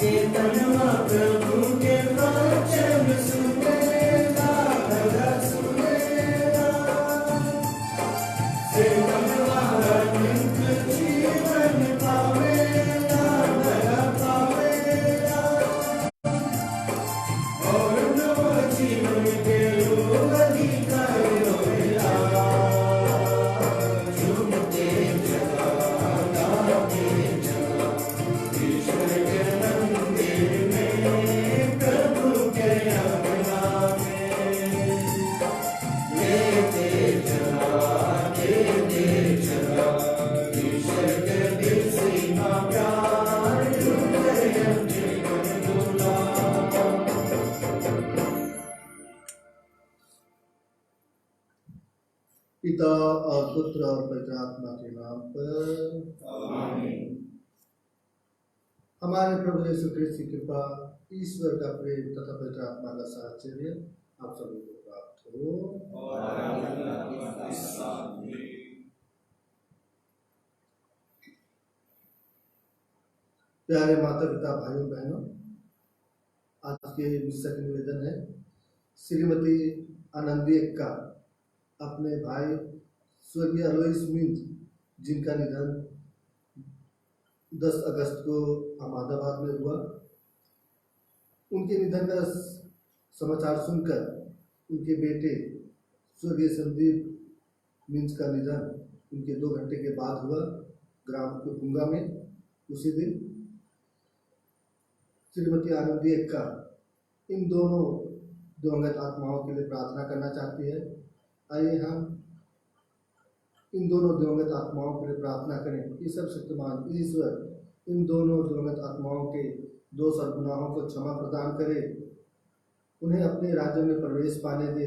चेतनवा प्रभु के वचन सुनेगा, सुनेगा। चेतनवा अनंत जीवन पावेगा, पावेगा। और नव जीवन के लोग अधिकार होएगा। झूमते चला, गाते चला, ईश्वर के मंदिर में, प्रभु के आज्ञा में। लेते चला, देते चला, ईश्वर के दिल सीमा प्यार, हृदय जीवन दुलार। पिता और पुत्र और पवित्र आत्मा के नाम पर आमीन। हमारे प्रभु यीशु ख्रिस्त की कृपा, ईश्वर का प्रेम तथा पवित्र आत्मा का साहचर्य आप सभी को प्राप्त हो। और आपके साथ भी। प्यारे माता पिता भाइयों बहनों, आज के मिशन निवेदन है श्रीमती आनंदी एक्का अपने भाई स्वर्गीय अलोइस मिंज, जिनका निधन 10 अगस्त को अहमदाबाद में हुआ। उनके निधन का समाचार सुनकर उनके बेटे स्वर्गीय संदीप मिंज का निधन उनके 2 घंटे के बाद हुआ, ग्राम कुंगा में। उसी दिन श्रीमती आनंदी एक्का इन दोनों दिवंगत आत्माओं के लिए प्रार्थना करना चाहती है। आइए हम इन दोनों दिवंगत आत्माओं के लिए प्रार्थना करें कि सर्वशक्तिमान ईश्वर इन दोनों दिवंगत आत्माओं के दोष और गुनाहों को क्षमा प्रदान करे, उन्हें अपने राज्य में प्रवेश पाने दे,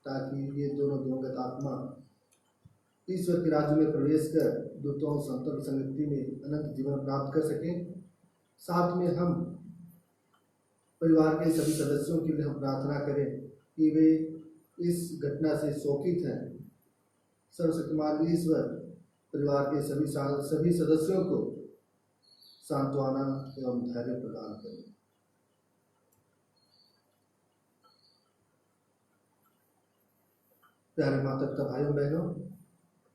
ताकि ये दोनों दिवंगत आत्मा ईश्वर के राज्य में प्रवेश कर दूतों संतों की संगति में अनंत जीवन प्राप्त कर सकें। साथ में हम परिवार के सभी सदस्यों के लिए हम प्रार्थना करें कि वे इस घटना से शोकित हैं। सर्वशक्तिमान ईश्वर परिवार के सभी सदस्यों को सांत्वना एवं धैर्य प्रदान करें। प्यारे माता पिता भाइयों बहनों,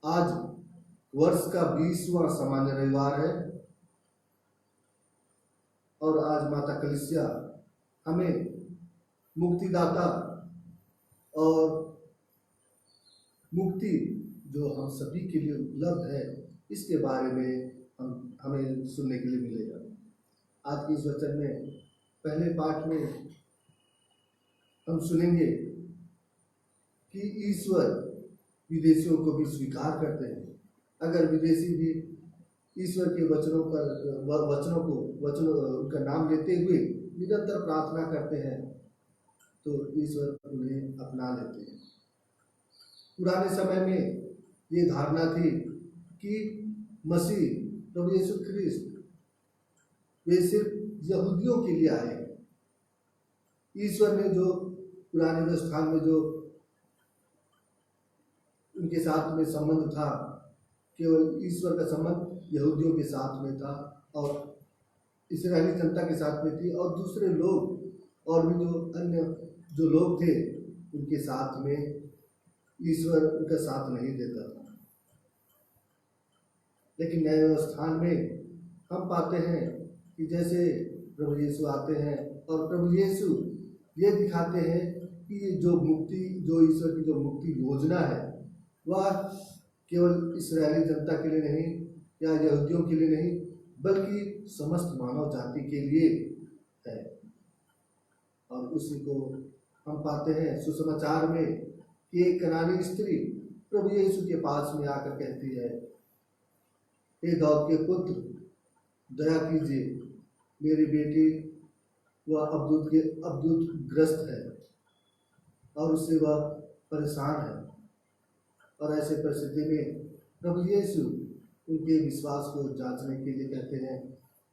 आज वर्ष का 20वां सामान्य रविवार है और आज माता कलीसिया हमें मुक्तिदाता और मुक्ति जो हम सभी के लिए उपलब्ध है, इसके बारे में हमें सुनने के लिए मिलेगा। आज के इस वचन में पहले पाठ में हम सुनेंगे कि ईश्वर विदेशियों को भी स्वीकार करते हैं। अगर विदेशी भी ईश्वर के वचनों उनका नाम लेते हुए निरंतर प्रार्थना करते हैं, तो ईश्वर उन्हें अपना लेते हैं। पुराने समय में ये धारणा थी कि मसीह प्रभु यीशु ख्रिस्त वे सिर्फ यहूदियों के लिए आए। ईश्वर ने जो पुराने व्यवस्थान में जो उनके साथ में संबंध था, केवल ईश्वर का संबंध यहूदियों के साथ में था और इस्राएली जनता के साथ में थी, और दूसरे लोग और भी जो अन्य जो लोग थे उनके साथ में ईश्वर उनका साथ नहीं देता था। लेकिन नए व्यवस्थान में हम पाते हैं कि जैसे प्रभु यीशु आते हैं और प्रभु यीशु ये दिखाते हैं कि जो ईश्वर की जो मुक्ति योजना है, वह केवल इस्राएली जनता के लिए नहीं या यहूदियों के लिए नहीं, बल्कि समस्त मानव जाति के लिए है। और उसी को हम पाते हैं सुसमाचार में कि एक कनानी स्त्री प्रभु यीशु के पास में आकर कहती है, हे दाऊद के पुत्र, दया कीजिए, मेरी बेटी वह अब्दूत ग्रस्त है और उससे वह परेशान है। और ऐसे परिस्थिति में प्रभु यीशु उनके विश्वास को जांचने के लिए कहते हैं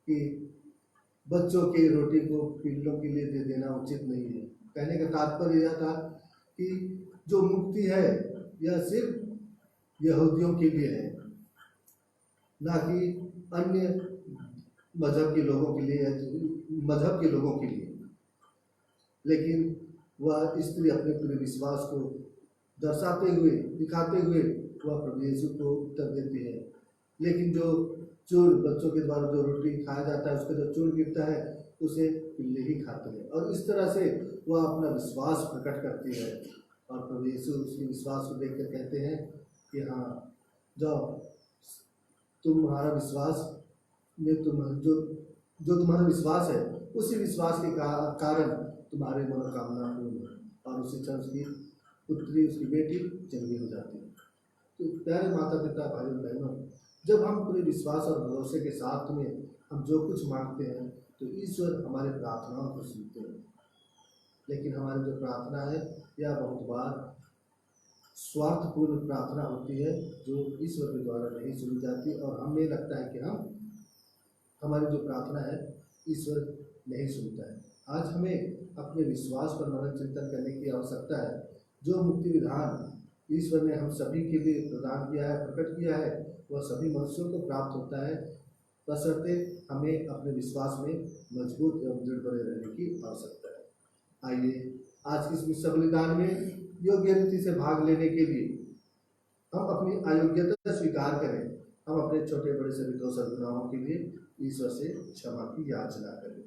कि बच्चों के रोटी को पिल्लों के लिए दे देना उचित नहीं है। कहने का तात्पर्य यह था कि जो मुक्ति है यह सिर्फ यहूदियों के लिए है, ना कि अन्य मजहब के लोगों के लिए, मजहब के लोगों के लिए, लेकिन वह स्त्री अपने पूरे विश्वास को दर्शाते हुए, दिखाते हुए वह प्रभु यीशु को उत्तर देती है। लेकिन जो चूर बच्चों के द्वारा जो रोटी खाया जाता है, उसका जो चूर गिरता है उसे पिल्ले ही खाते हैं, और इस तरह से वह अपना विश्वास प्रकट करती है। और प्रभु यीशु उसके विश्वास को देखकर कहते हैं कि हाँ, जाओ, तुम्हारा विश्वास में जो तुम्हारा विश्वास है, उसी विश्वास के कारण तुम्हारे मनोकामना पूर्ण है। और उसी क्षण उसकी पुत्री, उसकी बेटी चंगी हो जाती है। तो प्यारे माता पिता, भाइयों बहनों, जब हम पूरे विश्वास और भरोसे के साथ में हम जो कुछ मांगते हैं तो ईश्वर हमारे प्रार्थनाओं को सुनते हैं। लेकिन हमारी जो प्रार्थना है यह बहुत बार स्वार्थपूर्ण प्रार्थना होती है, जो ईश्वर के द्वारा नहीं सुनी जाती, और हमें लगता है कि हमारी जो प्रार्थना है ईश्वर नहीं सुनता है। आज हमें अपने विश्वास पर मनन चिंतन करने की आवश्यकता है। जो मुक्ति विधान ईश्वर ने हम सभी के लिए प्रदान किया है, प्रकट किया है, वह सभी मनुष्यों को प्राप्त होता है, बशर्ते हमें अपने विश्वास में मजबूत एवं दृढ़ बने रहने की आवश्यकता है। आइए आज की इस विश्व बलिदान में योग्य रीति से भाग लेने के लिए हम अपनी अयोग्यता स्वीकार करें। हम अपने छोटे बड़े सभी दोष और गुनाहों के लिए ईश्वर से क्षमा की याचना करें।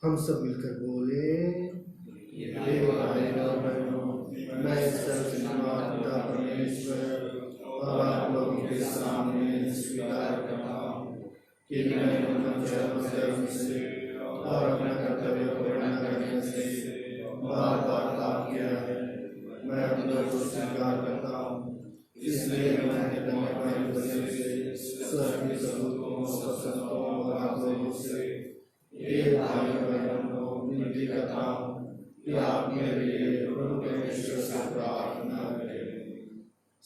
हम सब मिलकर बोले, हे भाइयों और बहनों, मैं सर्वशक्तिमान पिता परमेश्वर और आप लोगों के सामने स्वीकार करता हूँ कि मैंने कर्म से और अपने कर्तव्य को पूर्ण करने से बार बार पाप किया है। मैं अपने को स्वीकार करता हूँ, इसलिए मैंने अपने वचन से स्वर्गीय स्वरूपों और संतों और आप लोगों से ये भाइयों बहनों विनती करता हूँ कि आप मेरे लिए प्रभु परमेश्वर से प्रार्थना करें।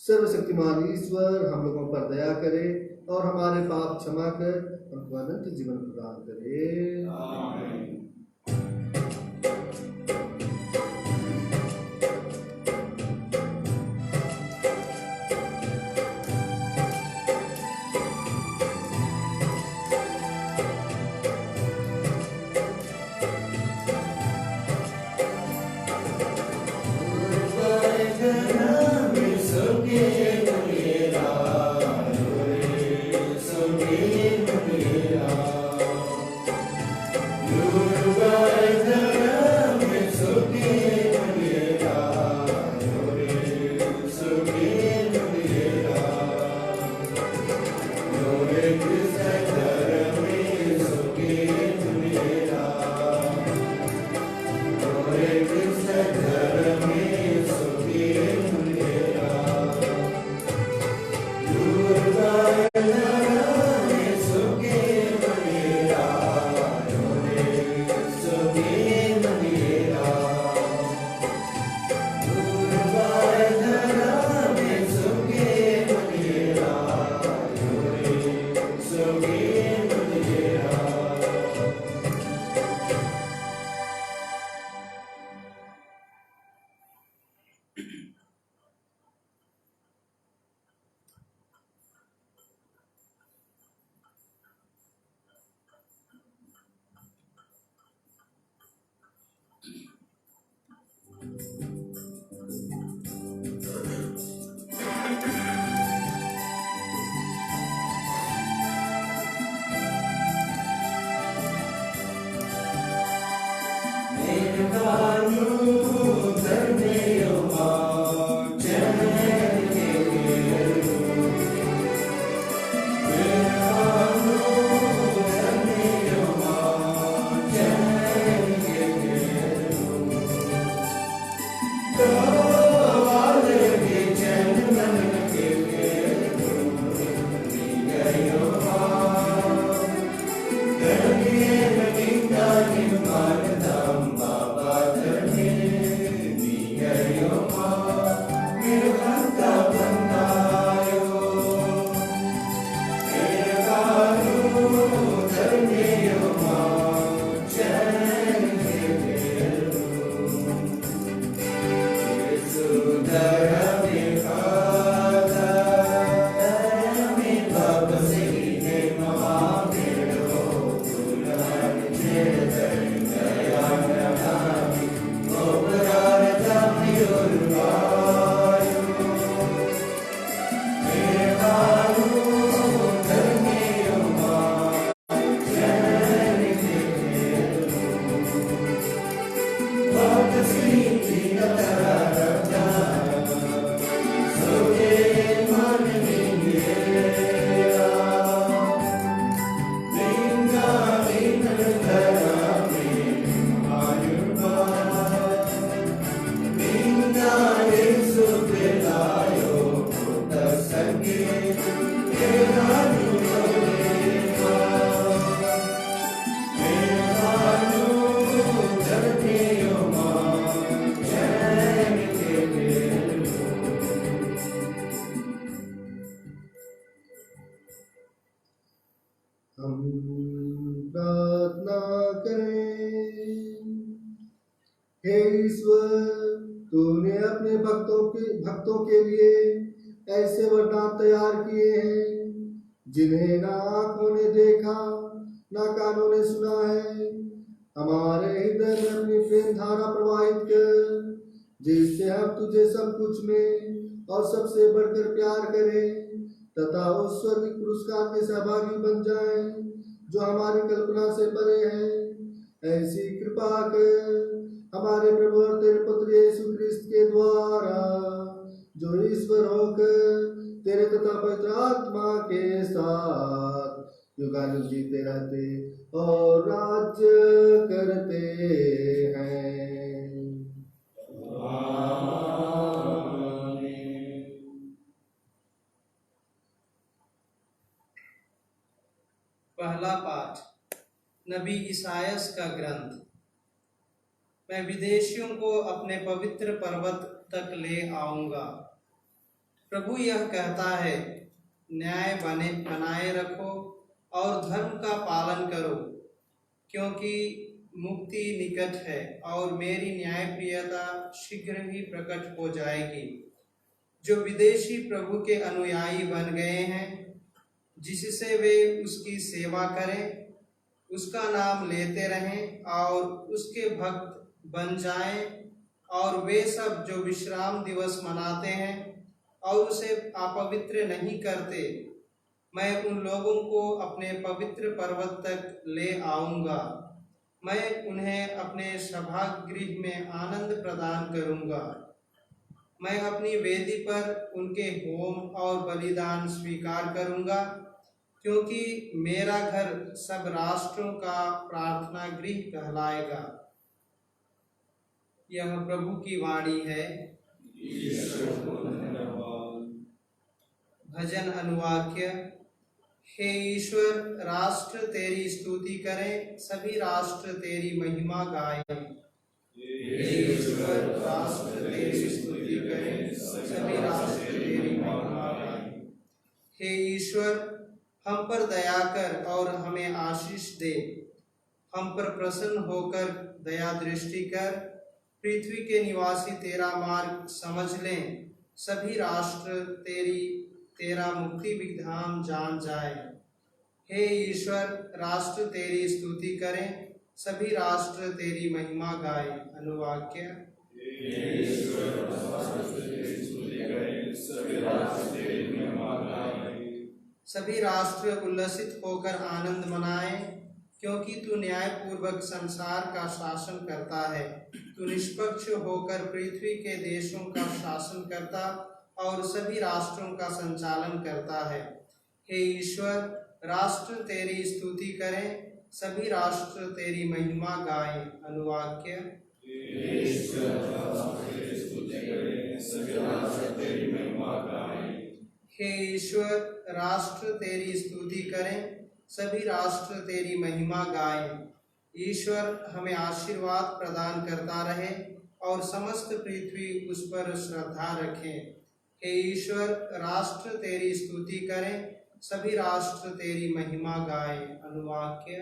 सर्वशक्तिमान ईश्वर हम लोगों पर दया करे और हमारे पाप क्षमा कर हमको अनंत जीवन प्रदान करे। आमीन। Baba हे ईश्वर, तूने अपने भक्तों के लिए ऐसे वरदान तैयार किए हैं जिन्हें ना आंखों ने देखा ना कानों ने सुना है। हमारे हृदय में अपनी प्रेम धारा प्रवाहित कर, जिससे हम तुझे सब कुछ में और सबसे बढ़कर प्यार करें तथा उस स्वर्गीय पुरस्कार के सहभागी बन जाएं जो हमारी कल्पना से परे है। ऐसी कृपा कर हमारे प्रभु और तेरे पुत्र यीशु क्रिस्त के द्वारा, जो ईश्वर होकर तेरे तथा पवित्र आत्मा के साथ युगानुग जीते रहते और राज्य करते हैं। पहला पाठ नबी ईसायास का ग्रंथ। मैं विदेशियों को अपने पवित्र पर्वत तक ले आऊंगा। प्रभु यह कहता है, न्याय बनाए रखो और धर्म का पालन करो, क्योंकि मुक्ति निकट है और मेरी न्यायप्रियता शीघ्र ही प्रकट हो जाएगी। जो विदेशी प्रभु के अनुयायी बन गए हैं, जिससे वे उसकी सेवा करें, उसका नाम लेते रहें और उसके भक्त बन जाएं, और वे सब जो विश्राम दिवस मनाते हैं और उसे अपवित्र नहीं करते, मैं उन लोगों को अपने पवित्र पर्वत तक ले आऊंगा। मैं उन्हें अपने सभागृह में आनंद प्रदान करूंगा। मैं अपनी वेदी पर उनके होम और बलिदान स्वीकार करूंगा, क्योंकि मेरा घर सब राष्ट्रों का प्रार्थना गृह कहलाएगा। यह प्रभु की वाणी है। भजन अनुवाक्य। हे ईश्वर, राष्ट्र तेरी स्तुति करें, सभी राष्ट्र तेरी महिमा गाएं। हे ईश्वर, राष्ट्र तेरी स्तुति करें, सभी राष्ट्र तेरी महिमा गाएं। हे ईश्वर, हम पर दया कर और हमें आशीष दे। हम पर प्रसन्न होकर दया दृष्टि कर। पृथ्वी के निवासी तेरा मार्ग समझ लें। सभी राष्ट्र तेरा मुक्ति विधान जान जाए। हे ईश्वर, राष्ट्र तेरी स्तुति करें, सभी राष्ट्र तेरी महिमा गाए। अनुवाक्य। सभी राष्ट्र उल्लसित होकर आनंद मनाएं, क्योंकि तू न्यायपूर्वक संसार का शासन करता है। तू निष्पक्ष होकर पृथ्वी के देशों का शासन करता और सभी राष्ट्रों का संचालन करता है। हे ईश्वर, राष्ट्र तेरी स्तुति करें, सभी राष्ट्र तेरी महिमा गाएं। अनुवाक्य। हे ईश्वर, राष्ट्र तेरी स्तुति करें, सभी राष्ट्र तेरी महिमा गाएं। ईश्वर हमें आशीर्वाद प्रदान करता रहे और समस्त पृथ्वी उस पर श्रद्धा रखे। हे ईश्वर, राष्ट्र तेरी स्तुति करें, सभी राष्ट्र तेरी महिमा गाएं। अनुवाक्य।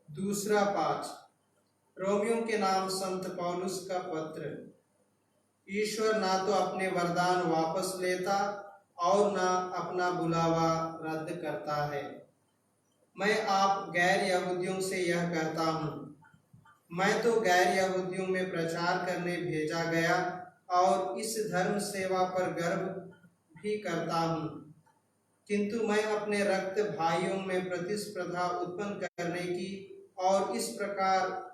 दूसरा पाठ। रोमियों के नाम संत पौलुस का पत्र। ईश्वर ना तो अपने वरदान वापस लेता और ना अपना बुलावा रद्द करता है। मैं आप गैर यहूदियों से यह कहता हूँ। मैं तो गैर यहूदियों में प्रचार करने भेजा गया और इस धर्म सेवा पर गर्व भी करता हूँ, किंतु मैं अपने रक्त भाइयों में प्रतिस्पर्धा उत्पन्न करने की और इस प्रकार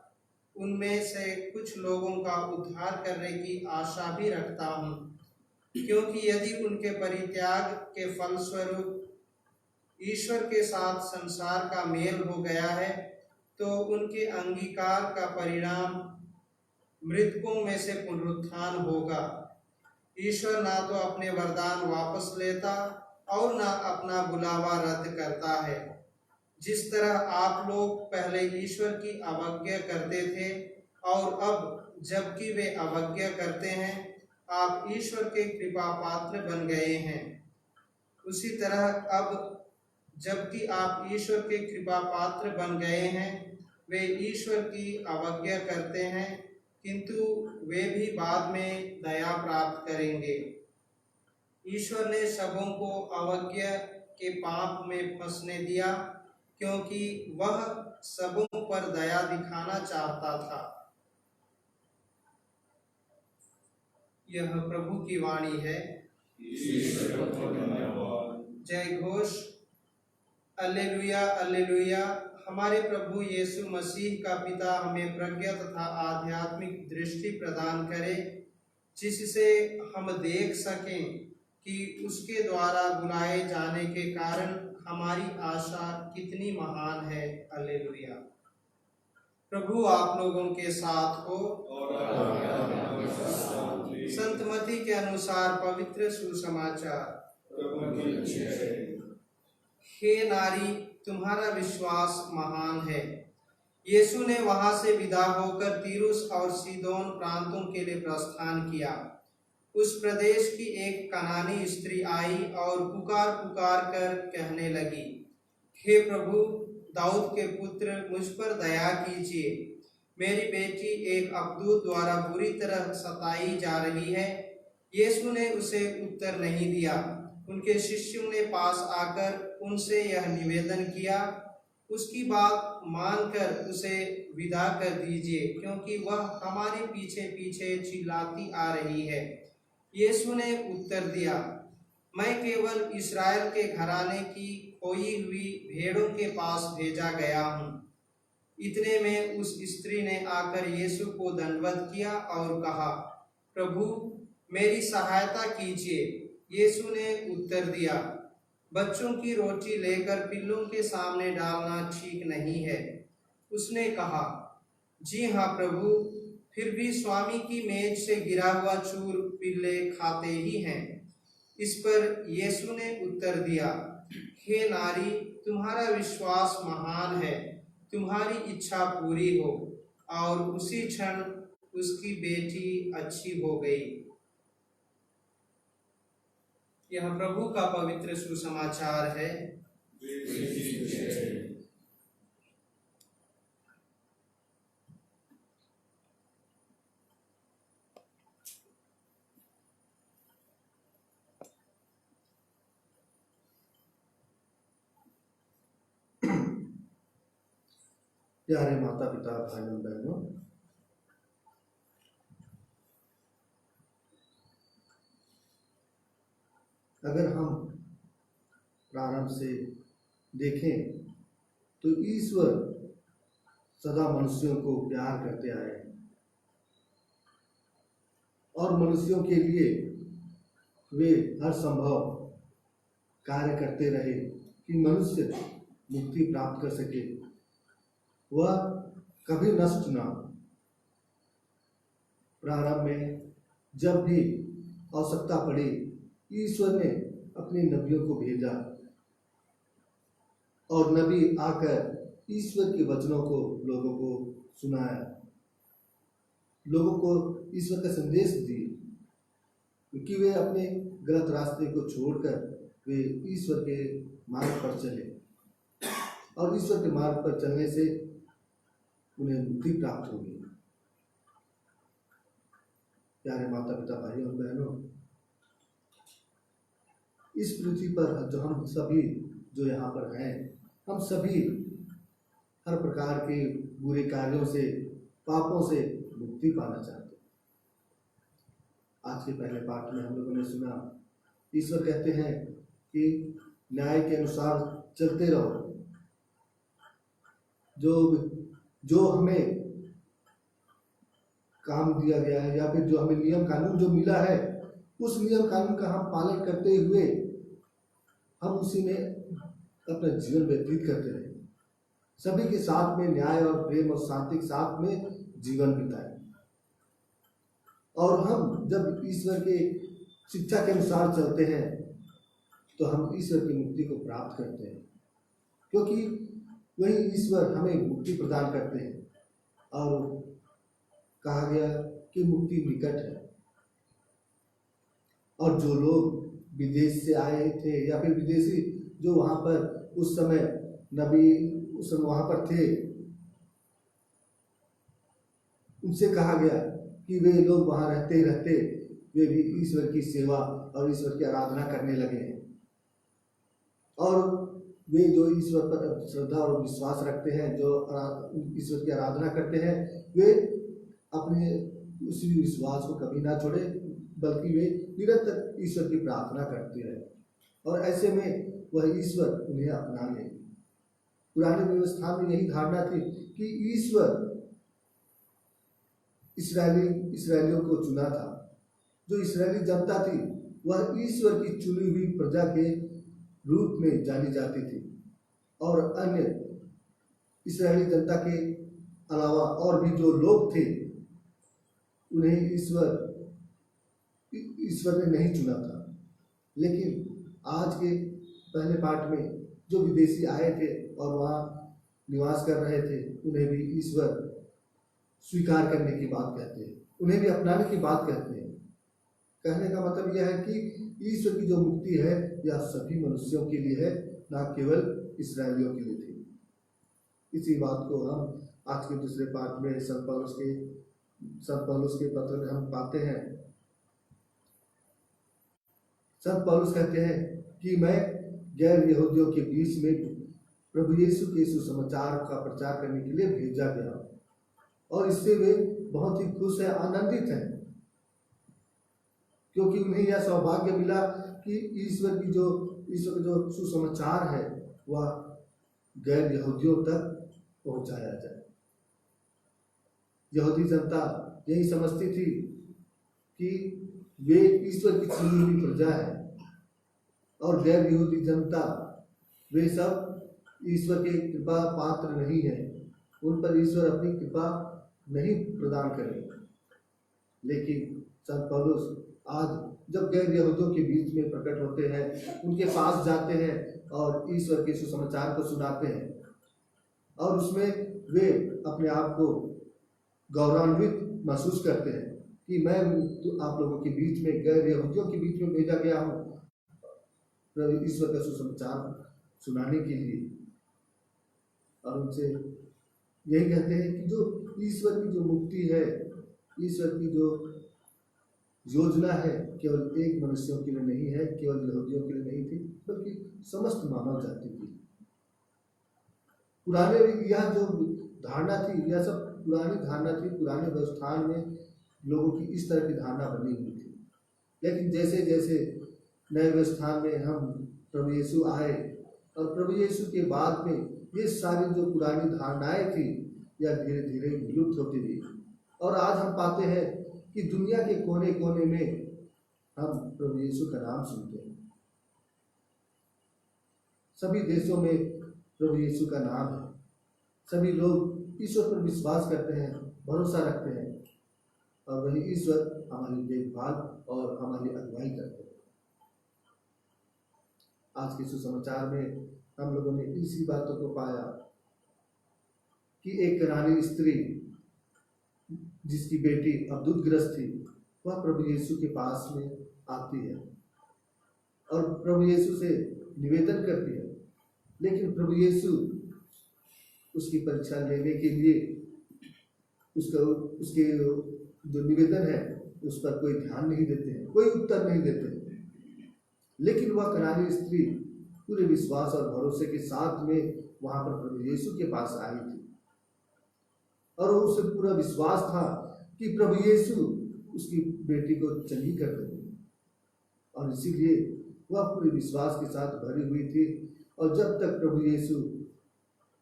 उनमें से कुछ लोगों का उद्धार करने की आशा भी रखता हूँ, क्योंकि यदि उनके परित्याग के फलस्वरूप ईश्वर के साथ संसार का मेल हो गया है, तो उनके अंगीकार का परिणाम मृतकों में से पुनरुत्थान होगा। ईश्वर ना तो अपने वरदान वापस लेता और ना अपना बुलावा रद्द करता है। जिस तरह आप लोग पहले ईश्वर की अवज्ञा करते थे और अब जबकि वे अवज्ञा करते हैं, आप ईश्वर के कृपा पात्र बन गए हैं, उसी तरह अब जबकि आप ईश्वर के कृपा पात्र बन गए हैं। वे ईश्वर की अवज्ञा करते हैं, किंतु वे भी बाद में दया प्राप्त करेंगे। ईश्वर ने सबों को अवज्ञा के पाप में फंसने दिया, क्योंकि वह सबों पर दया दिखाना चाहता था। यह प्रभु की वाणी है। ईश्वर को धन्यवाद। जय घोष। Alleluia alleluia. हमारे प्रभु यीशु मसीह का पिता हमें प्रज्ञा तथा आध्यात्मिक दृष्टि प्रदान करे, जिससे हम देख सकें कि उसके द्वारा बुलाए जाने के कारण हमारी आशा कितनी महान है। अल्लेलुया। प्रभु आप लोगों के साथ हो। और आपके आत्मा के साथ भी। संत मत्ती के अनुसार पवित्र सुसमाचार। प्रभु की जय। हे नारी, तुम्हारा विश्वास महान है। यीशु ने वहां से विदा होकर तीरुस और सीदोन प्रांतों के लिए प्रस्थान किया। उस प्रदेश की एक कनानी स्त्री आई और पुकार पुकार कर कहने लगी, हे प्रभु, दाऊद के पुत्र, मुझ पर दया कीजिए। मेरी बेटी एक अबदूत द्वारा बुरी तरह सताई जा रही है। यीशु ने उसे उत्तर नहीं दिया। उनके शिष्यों ने पास आकर उनसे यह निवेदन किया, उसकी बात मानकर उसे विदा कर दीजिए, क्योंकि वह हमारे पीछे पीछे चिल्लाती आ रही है। यीशु ने उत्तर दिया, मैं केवल इस्राएल के घराने की खोई हुई भेड़ों के पास भेजा गया हूँ। इतने में उस स्त्री ने आकर यीशु को दंडवत किया और कहा, प्रभु, मेरी सहायता कीजिए। यीशु ने उत्तर दिया, बच्चों की रोटी लेकर पिल्लों के सामने डालना ठीक नहीं है। उसने कहा, जी हाँ प्रभु, फिर भी स्वामी की मेज से गिरा हुआ चूर पिल्ले खाते ही हैं। इस पर यीशु ने उत्तर दिया, हे नारी, तुम्हारा विश्वास महान है, तुम्हारी इच्छा पूरी हो। और उसी क्षण उसकी बेटी अच्छी हो गई। यह प्रभु का पवित्र सुसमाचार है। प्यारे माता पिता, भाइयों बहनों, अगर हम प्रारंभ से देखें तो ईश्वर सदा मनुष्यों को प्यार करते आए और मनुष्यों के लिए वे हर संभव कार्य करते रहे कि मनुष्य मुक्ति प्राप्त कर सके, वह कभी नष्ट ना। प्रारंभ में जब भी आवश्यकता पड़ी, ईश्वर ने अपने नबियों को भेजा और नबी आकर ईश्वर के वचनों को लोगों को सुनाया, लोगों को ईश्वर का संदेश दिए, क्योंकि वे अपने गलत रास्ते को छोड़कर वे ईश्वर के मार्ग पर चले और ईश्वर के मार्ग पर चलने से उन्हें मुक्ति प्राप्त होगी। प्यारे माता पिता, भाइयों और बहनों, इस पृथ्वी पर जो हम सभी जो यहाँ पर हैं, हम सभी हर प्रकार के बुरे कार्यों से, पापों से मुक्ति पाना चाहते हैं। आज के पहले पाठ में हम लोगों ने सुना, ईश्वर कहते हैं कि न्याय के अनुसार चलते रहो। जो हमें काम दिया गया है या फिर जो हमें नियम कानून जो मिला है, उस नियम कानून का हम पालन करते हुए हम उसी में अपना जीवन व्यतीत करते रहे, सभी के साथ में न्याय और प्रेम और शांति के साथ में जीवन बिताए। और हम जब ईश्वर के शिक्षा के अनुसार चलते हैं तो हम ईश्वर की मुक्ति को प्राप्त करते हैं, क्योंकि वही ईश्वर हमें मुक्ति प्रदान करते हैं। और कहा गया कि मुक्ति निकट है। और जो लोग विदेश से आए थे या फिर विदेशी जो वहाँ पर उस समय नबी उस समय वहाँ पर थे, उनसे कहा गया कि वे लोग वहाँ रहते रहते वे भी ईश्वर की सेवा और ईश्वर की आराधना करने लगे हैं, और वे जो ईश्वर पर श्रद्धा और विश्वास रखते हैं, जो ईश्वर की आराधना करते हैं, वे अपने उसी विश्वास को कभी ना छोड़े, बल्कि वे निरंतर ईश्वर की प्रार्थना करते रहे, और ऐसे में वह ईश्वर उन्हें अपना ले। पुराने व्यवस्था में यही धारणा थी कि ईश्वर इसराइलियों को चुना था। जो इसराइली जनता थी वह ईश्वर की चुनी हुई प्रजा के रूप में जानी जाती थी, और अन्य इसराइली जनता के अलावा और भी जो लोग थे उन्हें ईश्वर ने नहीं चुना था। लेकिन आज के पहले पाठ में जो विदेशी आए थे और वहाँ निवास कर रहे थे, उन्हें भी ईश्वर स्वीकार करने की बात कहते हैं, उन्हें भी अपनाने की बात कहते हैं। कहने का मतलब यह है कि ईश्वर की जो मुक्ति है यह सभी मनुष्यों के लिए है, ना केवल इसराइलियों के लिए थी। इसी बात को हम आज के दूसरे पाठ में संत पौलुस के पत्र में हम पाते हैं। संत पौलुस कहते हैं कि मैं गैर यहूदियों के बीच में प्रभु यीशु के सुसमाचार का प्रचार करने के लिए भेजा गया, और इससे वे बहुत ही खुश हैं, आनंदित हैं, क्योंकि उन्हें यह सौभाग्य मिला कि ईश्वर का जो सुसमाचार है वह गैर यहूदियों तक पहुंचाया जाए। यहूदी जनता यही समझती थी कि वे ईश्वर की चुनी हुई प्रजा है, और गैर यहूदी जनता वे सब ईश्वर के कृपा पात्र नहीं है, उन पर ईश्वर अपनी कृपा नहीं प्रदान करेगा। लेकिन संत पौलुस आज जब गैर यहूदियों के बीच में प्रकट होते हैं, उनके पास जाते हैं और ईश्वर के सुसमाचार को सुनाते हैं, और उसमें वे अपने आप को गौरवान्वित महसूस करते हैं कि मैं तो आप लोगों के बीच में, गैर यहूदियों के बीच में भेजा गया हूँ ईश्वर का सुसमाचार सुनाने के लिए। और उनसे यही कहते हैं कि जो ईश्वर की जो मुक्ति है, ईश्वर की जो योजना है, केवल एक मनुष्यों के लिए नहीं है, केवल यहूदियों के लिए नहीं थी, बल्कि समस्त मानव जाति की। पुराने यह जो धारणा थी, यह सब पुरानी धारणा थी, पुराने व्यवस्थान में लोगों की इस तरह की धारणा बनी हुई थी। लेकिन जैसे जैसे नए व्यवस्थान में हम प्रभु यीशु आए, और प्रभु यीशु के बाद में ये सारी जो पुरानी धारणाएं थी यह धीरे धीरे विलुप्त होती गई, और आज हम पाते हैं कि दुनिया के कोने कोने में हम प्रभु यीशु का नाम सुनते हैं। सभी देशों में प्रभु यीशु का नाम है, सभी लोग ईश्वर पर विश्वास करते हैं, भरोसा रखते हैं, और वही ईश्वर हमारी देखभाल और हमारी अगुवाई करते हैं। आज के सुसमाचार में हम लोगों ने इसी बातों को पाया कि एक कनानी स्त्री जिसकी बेटी अब्दुतग्रस्त थी, वह प्रभु यीशु के पास में आती है और प्रभु यीशु से निवेदन करती है। लेकिन प्रभु यीशु उसकी परीक्षा लेने के लिए उसके जो निवेदन है उस पर कोई ध्यान नहीं देते हैं, कोई उत्तर नहीं देते हैं। लेकिन वह कनानी स्त्री पूरे विश्वास और भरोसे के साथ में वहां पर प्रभु यीशु के पास आई थी, और उसे पूरा विश्वास था कि प्रभु यीशु उसकी बेटी को चंगी कर देंगे, और इसीलिए वह पूरे विश्वास के साथ भरी हुई थी। और जब तक प्रभु यीशु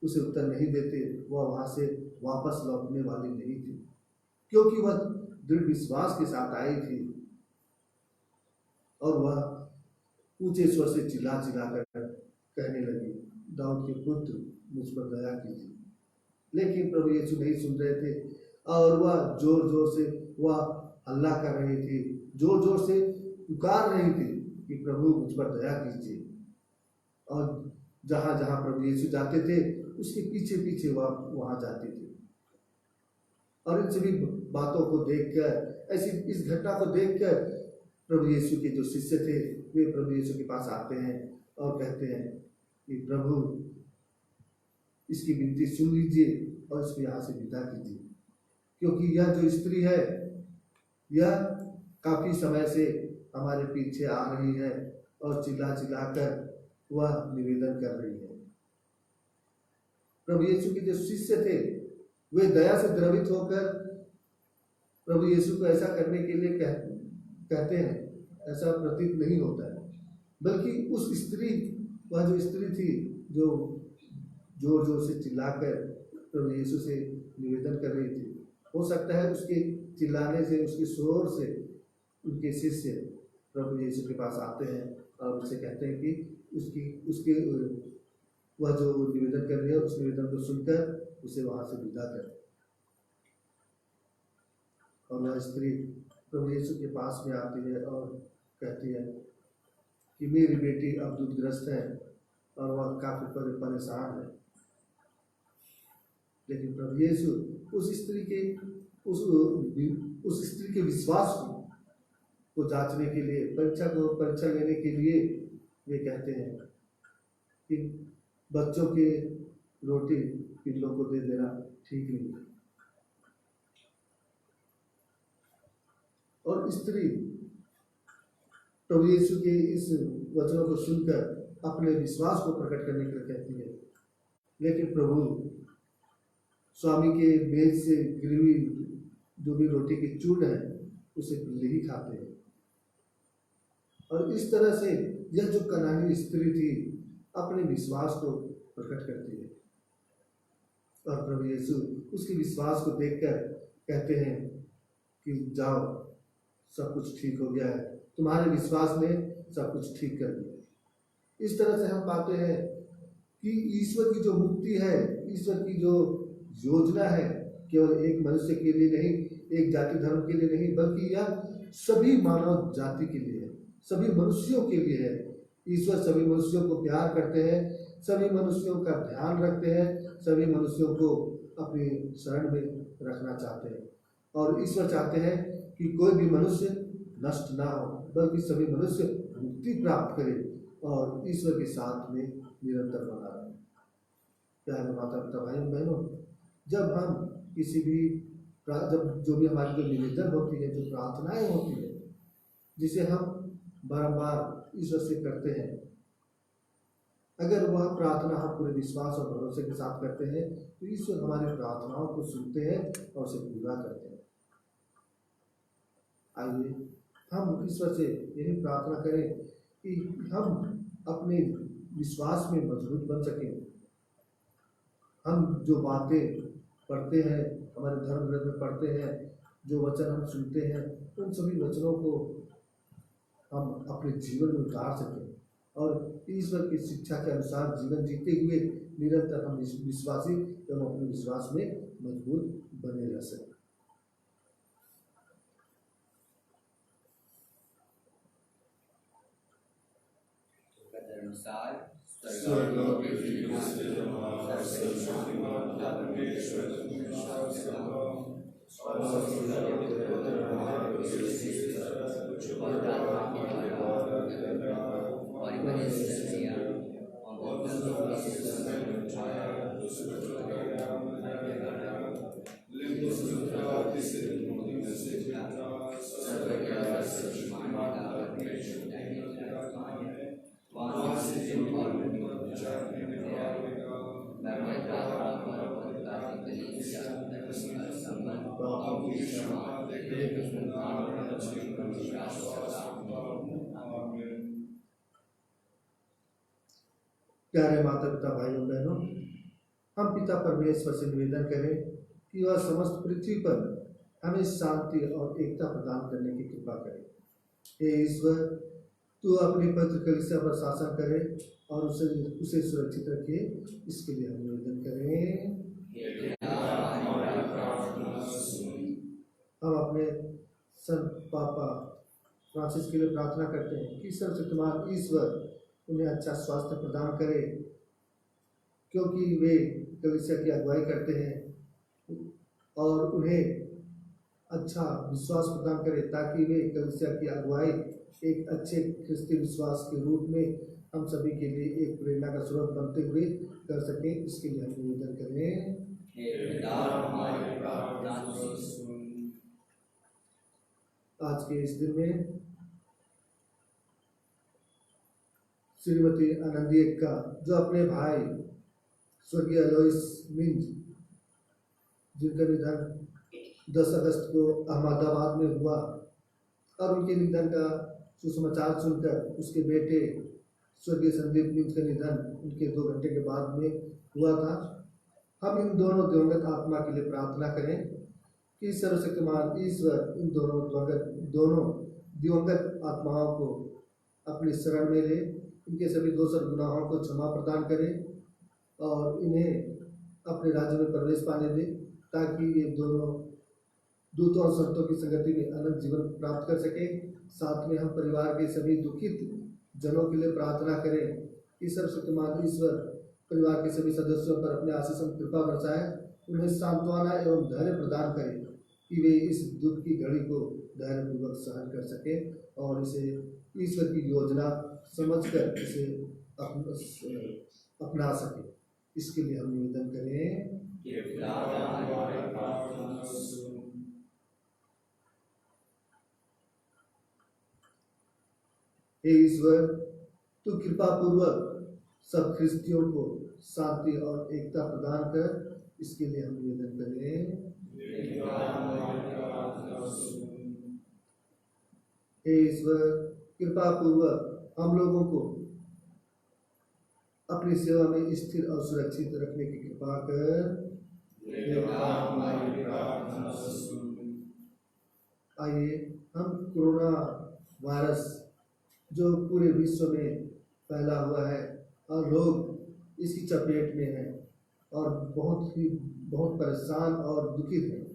उसे उत्तर नहीं देते, वह वहां से वापस लौटने वाली नहीं थी, क्योंकि वह दृढ़ विश्वास के साथ आई थी, और वह ऊंचे स्वर से चिल्ला चिल्ला कर कहने लगी, दाऊद के पुत्र मुझ पर दया कीजिए। लेकिन प्रभु यीशु नहीं सुन रहे थे, और वह जोर जोर से वह हल्ला कर रही थी, जोर जोर से पुकार रही थी कि प्रभु मुझ पर दया कीजिए। और जहां जहां प्रभु यीशु जाते थे उसके पीछे पीछे वह वहां जाती थी। और इन सभी बातों को देखकर, ऐसी इस घटना को देखकर प्रभु यीशु के जो शिष्य थे वे प्रभु यीशु के पास आते हैं और कहते हैं कि प्रभु इसकी विनती सुन लीजिए और इसको यहाँ से विदा कीजिए, क्योंकि यह जो स्त्री है यह काफी समय से हमारे पीछे आ रही है और चिल्ला चिल्लाकर वह निवेदन कर रही है। प्रभु यीशु के जो शिष्य थे वे दया से द्रवित होकर प्रभु यीशु को ऐसा करने के लिए कहते हैं, ऐसा प्रतीत नहीं होता है, बल्कि उस स्त्री, वह जो स्त्री थी जो जोर जोर से चिल्लाकर प्रभु यीशु से निवेदन कर रही थी, हो सकता है उसके चिल्लाने से, उसके शोर से उनके शिष्य प्रभु यीशु के पास आते हैं और उनसे कहते हैं कि उसके वह जो निवेदन कर रही है उस निवेदन को सुनकर उसे वहां से विदा कर। और वह स्त्री प्रभु यीशु के पास में आती है और कहती है कि मेरी बेटी अब दुर्ग्रस्त है और वह काफी परेशान है। लेकिन प्रभु यीशु उस स्त्री के विश्वास को जांचने के लिए, परीक्षा लेने के लिए वे कहते हैं कि बच्चों के रोटी पिल्लों को दे देना ठीक नहीं है। और स्त्री प्रभु यीशु के इस वचनों को सुनकर अपने विश्वास को प्रकट करने के लिए कहती है, लेकिन प्रभु स्वामी के मेज से गिरी हुई जो भी रोटी की चूर्ण है उसे पिल्ले ही खाते हैं। और इस तरह से यह जो कनानी स्त्री थी अपने विश्वास को प्रकट करती है और प्रभु यीशु उसके विश्वास को देखकर कहते हैं कि जाओ, सब कुछ ठीक हो गया है, तुम्हारे विश्वास ने सब कुछ ठीक कर दिया। इस तरह से हम पाते हैं कि ईश्वर की जो मुक्ति है, ईश्वर की जो योजना है, केवल एक मनुष्य के लिए नहीं, एक जाति धर्म के लिए नहीं, बल्कि यह सभी मानव जाति के लिए है, सभी मनुष्यों के लिए है। ईश्वर सभी मनुष्यों को प्यार करते हैं, सभी मनुष्यों का ध्यान रखते हैं, सभी मनुष्यों को अपनी शरण में रखना चाहते हैं। और ईश्वर चाहते हैं कि कोई भी मनुष्य नष्ट ना हो, बल्कि सभी मनुष्य मुक्ति प्राप्त करें और ईश्वर के साथ में निरंतर बना रहे। प्यारे माता पिता भाइयों बहनों, जब हम किसी भी जो भी हमारी जो निवेदन होती है, जो प्रार्थनाएं होती है, जिसे हम बारंबार ईश्वर से करते हैं, अगर वह प्रार्थना हम पूरे विश्वास और भरोसे के साथ करते हैं तो ईश्वर हमारी प्रार्थनाओं को सुनते हैं और उसे पूरा करते हैं। आइए हम ईश्वर से यही प्रार्थना करें कि हम अपने विश्वास में मजबूत बन सकें। हम जो बातें पढ़ते हैं, हमारे धर्म ग्रंथ में पढ़ते हैं, जो वचन हम सुनते हैं, उन सभी वचनों को हम अपने जीवन में उतार सकें और ईश्वर की शिक्षा के अनुसार जीवन जीते हुए निरंतर हम विश्वासी एवं अपने विश्वास में मजबूत बने रह सकें। प्यारे माता पिता भाइयों बहनों, हम पिता परमेश्वर से निवेदन करें कि वह समस्त पृथ्वी पर हमें शांति और एकता प्रदान करने की कृपा करे। हे ईश्वर, तू अपनी पवित्र कलीसिया पर शासन करे और उसे सुरक्षित रखे, इसके लिए हम निवेदन करें। हम अपने संत पापा फ्रांसिस के लिए प्रार्थना करते हैं कि सर्वशक्तिमान ईश्वर उन्हें अच्छा स्वास्थ्य प्रदान करे, क्योंकि वे कलीसिया की अगुवाई करते हैं, और उन्हें अच्छा विश्वास प्रदान करे ताकि वे कलीसिया की अगुवाई एक अच्छे ख्रिस्ती विश्वास के रूप में हम सभी के लिए एक प्रेरणा का स्रोत बनते हुए कर सकें, इसके लिए हम निवेदन करें। हे पिता हमारी प्रार्थना को सुन। आज के इस दिन में श्रीमती आनंदी एक्का जो अपने भाई स्वर्गीय अलोइस मिंज जिनका निधन 10 अगस्त को अहमदाबाद में हुआ और उनके निधन का सुसमाचार सुनकर उसके बेटे स्वर्गीय संदीप मिंज का निधन उनके 2 घंटे के बाद में हुआ था। हम इन दोनों दिवंगत आत्मा के लिए प्रार्थना करें कि सर्वशक्तिमान ईश्वर इन दोनों दिवंगत आत्माओं को अपनी शरण में ले, इनके सभी दोष और गुनाहों को क्षमा प्रदान करे और इन्हें अपने राज्य में प्रवेश पाने दे, ताकि ये दोनों दूतों और संतों की संगति में अनंत जीवन प्राप्त कर सके। साथ में हम परिवार के सभी दुखित जनों के लिए प्रार्थना करें कि सर्वशक्तिमान ईश्वर परिवार के सभी सदस्यों पर अपने आशीष और कृपा बरसाए, उन्हें सांत्वना एवं धैर्य प्रदान करें कि वे इस दुख की घड़ी को धैर्यपूर्वक सहन कर सके और इसे ईश्वर की योजना समझकर इसे अपना सके। इसके लिए हम निवेदन करें। हे पिता हमारी प्रार्थना को सुन। हे ईश्वर, तू कृपा पूर्वक सब ख्रिस्तियों को शांति और एकता प्रदान कर, इसके लिए हम निवेदन करें। हे ईश्वर, कृपा पूर्वक हम लोगों को अपनी सेवा में स्थिर और सुरक्षित रखने की कृपा कर। आइए हम कोरोना वायरस जो पूरे विश्व में फैला हुआ है और लोग इसकी चपेट में हैं और बहुत परेशान और दुखित हैं,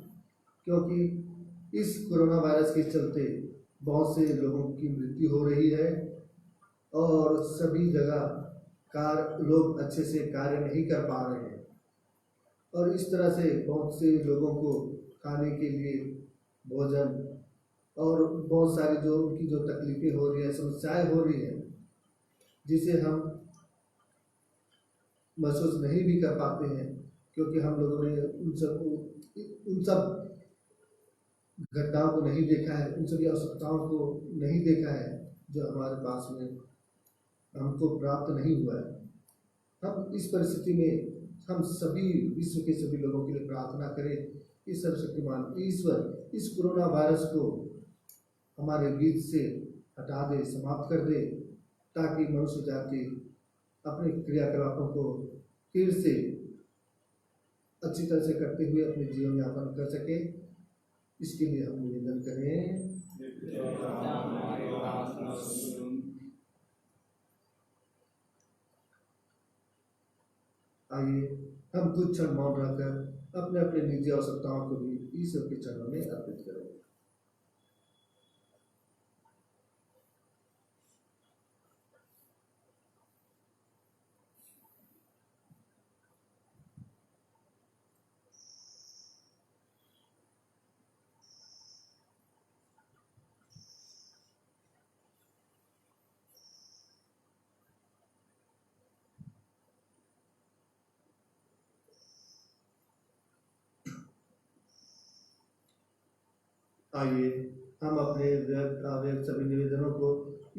क्योंकि इस कोरोना वायरस के चलते बहुत से लोगों की मृत्यु हो रही है और सभी जगह लोग अच्छे से कार्य नहीं कर पा रहे हैं और इस तरह से बहुत से लोगों को खाने के लिए भोजन और बहुत सारी जो उनकी जो तकलीफें हो रही है, समस्याएं हो रही हैं, जिसे हम महसूस नहीं भी कर पाते हैं, क्योंकि हम लोगों ने उन सब घटनाओं को नहीं देखा है, उन सभी आवश्यकताओं को नहीं देखा है जो हमारे पास में हमको प्राप्त नहीं हुआ है। हम इस परिस्थिति में हम सभी विश्व के सभी लोगों के लिए प्रार्थना करें कि सर्वशक्तिमान ईश्वर इस कोरोना वायरस को हमारे बीच से हटा दे, समाप्त कर दे, ताकि मनुष्य जाति अपने क्रियाकलापों को फिर से अच्छी तरह से करते हुए अपने जीवन यापन कर सके। इसके लिए हम निवेदन करें। आइए हम कुछ क्षण मौन रहकर अपने अपने निजी आवश्यकताओं को भी ईश्वर के चरणों में अर्पित करें। आइए हम अपने व्यक्त सभी निवेदनों को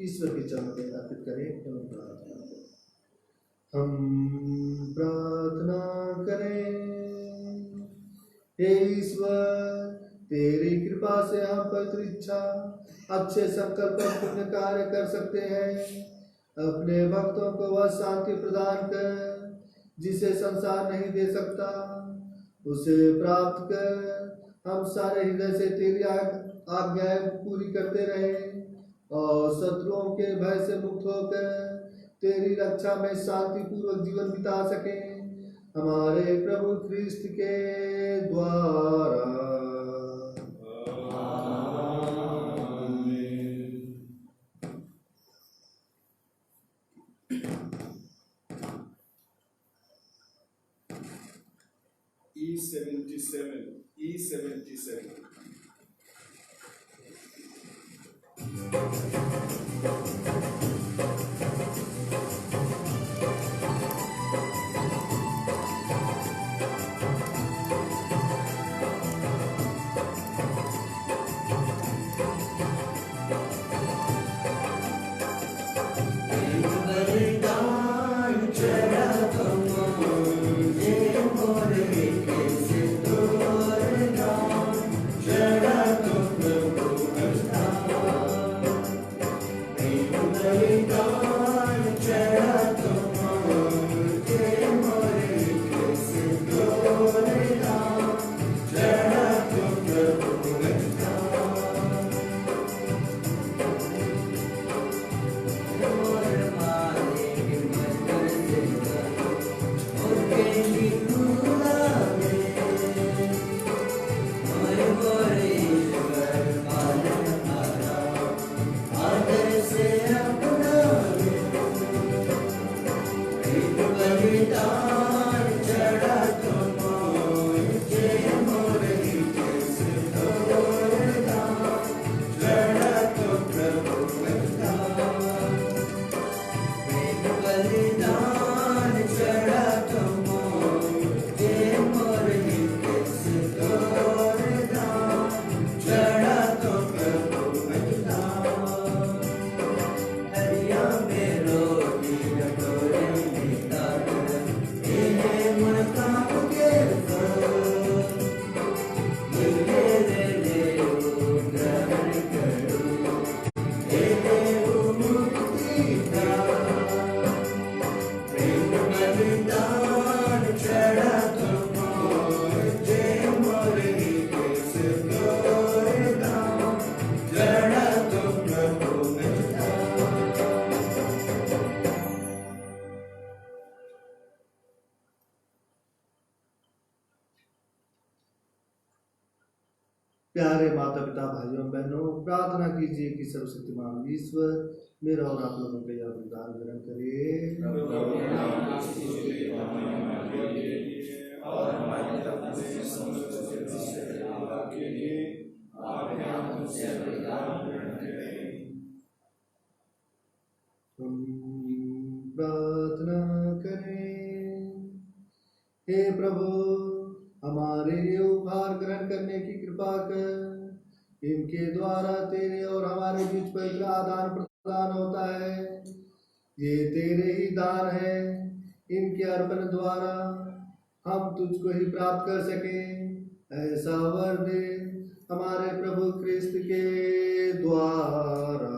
ईश्वर के चरणों में अर्पित करें एवं प्रार्थना करें। हम प्रार्थना करें। हे ईश्वर, तेरी कृपा से हम पवित्र इच्छा, अच्छे संकल्प और पुण्य कार्य कर सकते हैं। अपने भक्तों को वह शांति प्रदान कर जिसे संसार नहीं दे सकता, उसे प्राप्त कर हम सारे हृदय से तेरी आज्ञाएं पूरी करते रहे और शत्रुओं के भय से मुक्त होकर तेरी रक्षा में शांति पूर्वक जीवन बिता सके, हमारे प्रभु ख्रिस्त के द्वारा। E77 E77 प्यारे माता पिता भाइयों बहनों, प्रार्थना कीजिए कि सर्वशक्तिमान ईश्वर मेरा और आप लोगों का यह वरदान ग्रहण करे। और हमारी तरफ से समस्त सेवा के लिए आप हमसे वरदान ग्रहण करें। प्रार्थना करें। हे प्रभु, हमारे लिए उपहार ग्रहण करने की कृपा कर। इनके द्वारा तेरे और हमारे बीच पवित्र आदान प्रदान होता है। ये तेरे ही दान है। इनके अर्पण द्वारा हम तुझको ही प्राप्त कर सके, ऐसा वर दे हमारे प्रभु क्रिस्त के द्वारा।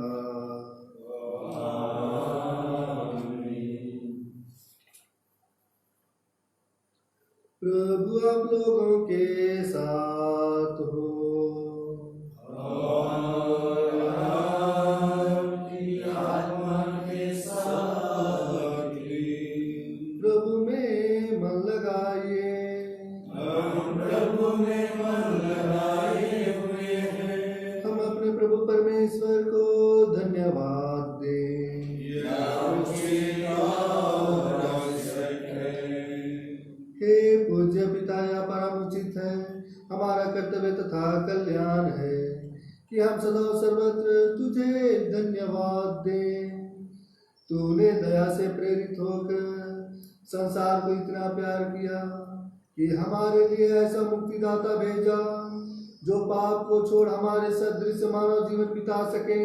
प्रभु आप लोगों के साथ हो। और आपकी आत्मा के साथ भी। प्रभु में मन लगाइए। हम प्रभु में मन लगाए हुए हैं। हम अपने प्रभु परमेश्वर को धन्यवाद दें। यह उचित और आवश्यक है। हे पूज्य पिता, यह परम उचित है, हमारा कर्तव्य तथा कल्याण है कि हम सदा सर्वत्र तुझे धन्यवाद दें। तूने दया से प्रेरित होकर संसार को इतना प्यार किया कि हमारे लिए ऐसा मुक्तिदाता भेजा जो पाप को छोड़ हमारे सदृश मानव जीवन बिता सके,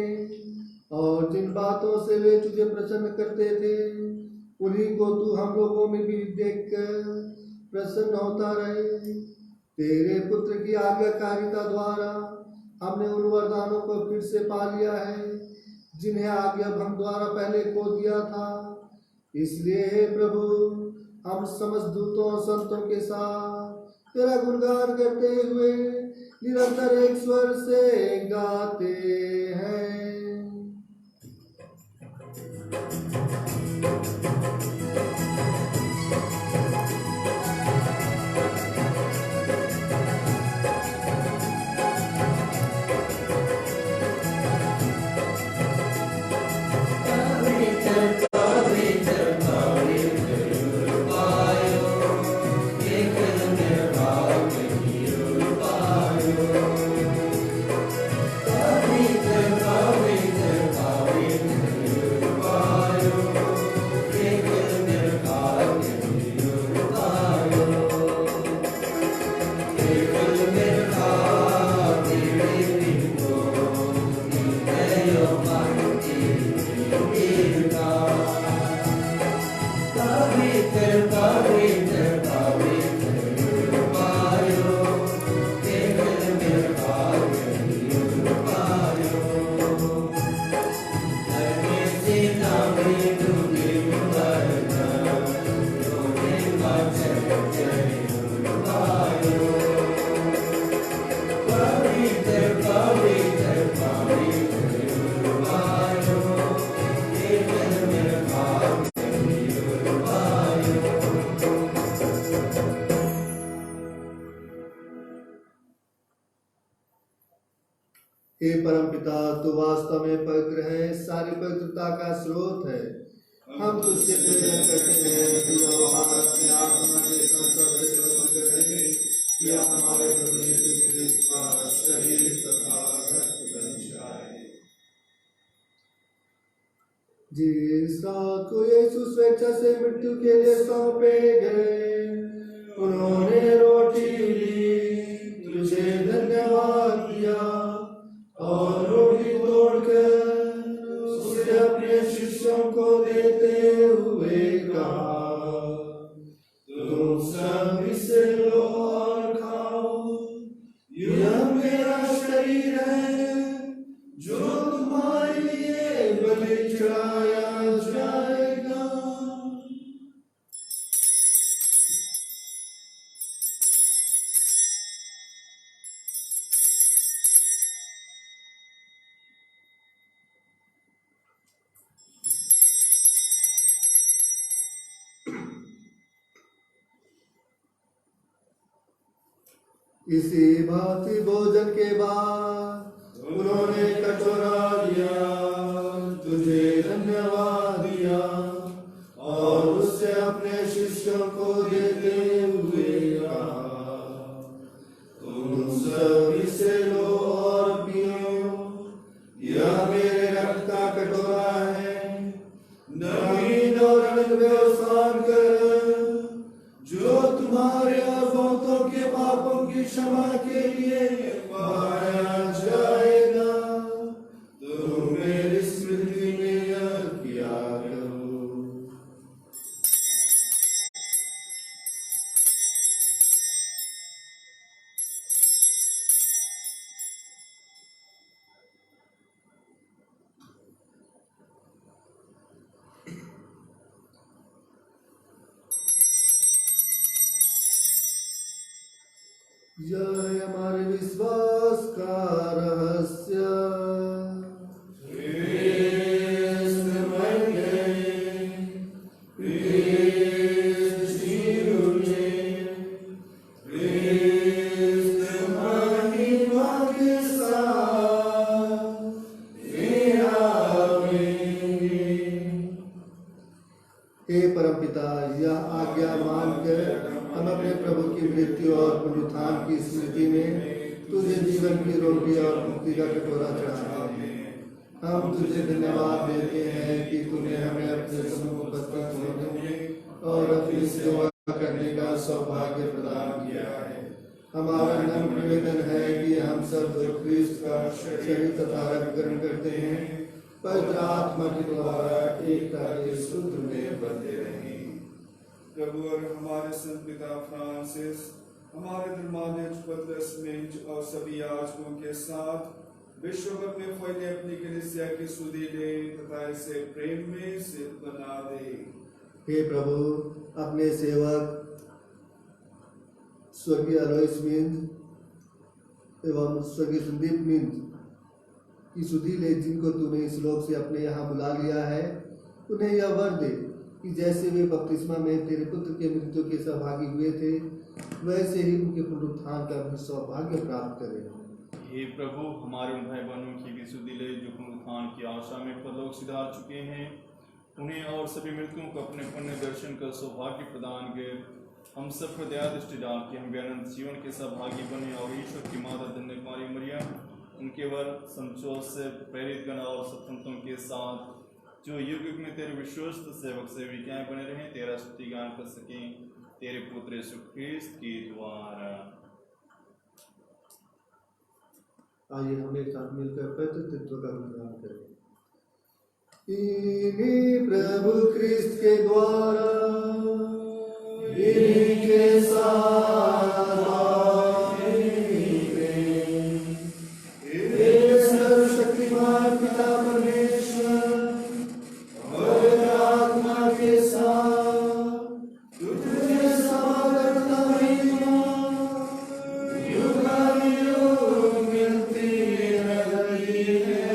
और जिन बातों से वे तुझे प्रसन्न करते थे उन्हीं को तू हम लोगों में भी देखकर प्रसन्न होता रहे। तेरे पुत्र की आज्ञाकारिता द्वारा हमने उन वरदानों को फिर से पा लिया है जिन्हें आज्ञा भंग द्वारा पहले खो दिया था। इसलिए हे प्रभु, हम समस्त दूतों और संतों के साथ तेरा गुणगान करते हुए निरंतर एक स्वर से गाते हैं। हे परम पिता, तू वास्तव में पवित्र है, सारी पवित्रता का स्रोत है। हम तुझसे प्रेम करते हैं स्वेच्छा से मृत्यु के लिए सौंपे गए। उन्होंने रोटी ली, तुझे धन्यवाद दिया और रोटी तोड़कर उसे अपने शिष्यों को देते हुए कहा, तुम सब इसे लो और खाओ, यह मेरा शरीर है जो तुम्हारे लिए बलि चढ़ाया जाएगा। इसी भांति भोजन के बाद उन्होंने कटोरा लिया, तुझे धन्यवाद दिया और उससे अपने शिष्यों को देते हुए कहा, तुम सब इसे लो और पियो, यह मेरे रक्त का कटोरा है, नवीन और अनंत व्यवसान कर, जो तुम्हारे और बहुतों के पापों की क्षमा के लिए बहाया जाएगा। तुम मेरी स्मृति में यह किया करो। यह हमारे विश्वास का रहस्य। हे परमपिता, यह आज्ञा मानकर हम अपने प्रभु की मृत्यु और पुनरुत्थान की स्मृति में तुझे जीवन की रोटी और मुक्ति का कटोरा चढ़ाते हैं। हम तुझे धन्यवाद देते हैं कि तूने हमें अपने सम्मुख उपस्थित होने और अपनी सेवा करने का सौभाग्य प्रदान किया है। हमारा नम्र निवेदन है कि हम सब जो क्रिस्त का शरीर तथा रक्त ग्रहण करते हैं, पवित्र आत्मा के द्वारा एकता के सूत्र में बंधे रहें। प्रभु और हमारे संत पिता फ्रांसिस, हमारे धर्माध्यक्ष पतरस मिंज और सभी याजकों के साथ विश्व भर में फैले अपनी कलीसिया की सुधि ले तथा इसे प्रेम में सिद्ध बना दे। हे प्रभु, अपने सेवक स्वर्गीय अलोइस मिंज एवं स्वर्गीय संदीप मिंज की सुधि ले, जिनको तूने इस लोक से अपने यहाँ बुला लिया है, उन्हें यह वर दे कि जैसे वे बपतिस्मा में तेरे पुत्र के मृत्यु के सहभागी हुए थे, वैसे ही उनके पुनरुत्थान का भी सौभाग्य प्राप्त करें। हे प्रभु, हमारे उन भाई बहनों की भी सुधि ले जो पुनरुत्थान की आशा में परलोक सिधार चुके हैं, उन्हें और सभी मृतकों को अपने पुण्य दर्शन का सौभाग्य प्रदान कर हम सब को दया दृष्टि डाल के हम अनंत जीवन के सहभागी बने और ईश्वर की माता धन्य कुमारी मरियम, उनके वर संतोष से प्रेरित गण और सत्संतों के साथ जो युग युग में तेरे विश्वस्त सेवक सेविकाएं बने रहें, तेरा स्तुति गान कर सकें तेरे पुत्र यीशु ख्रीस्त के द्वारा। आइए हम एक साथ मिलकर पवित्र तत्व का गुणगान करें। इन्हीं प्रभु ख्रीस्त के द्वारा, इन्हीं के साथ सर्वशक्तिमान पिता परमेश्वर और आत्मा के साथ तुझे समागमता महिमा युगानुयुग मिलती रहती है।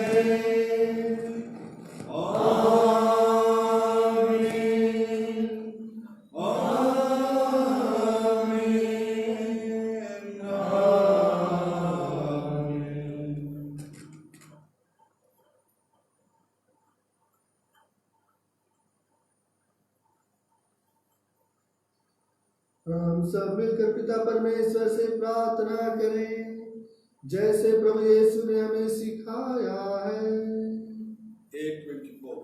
हम सब मिलकर पिता परमेश्वर से प्रार्थना करें, जैसे प्रभु यीशु ने हमें सिखाया है। 8:24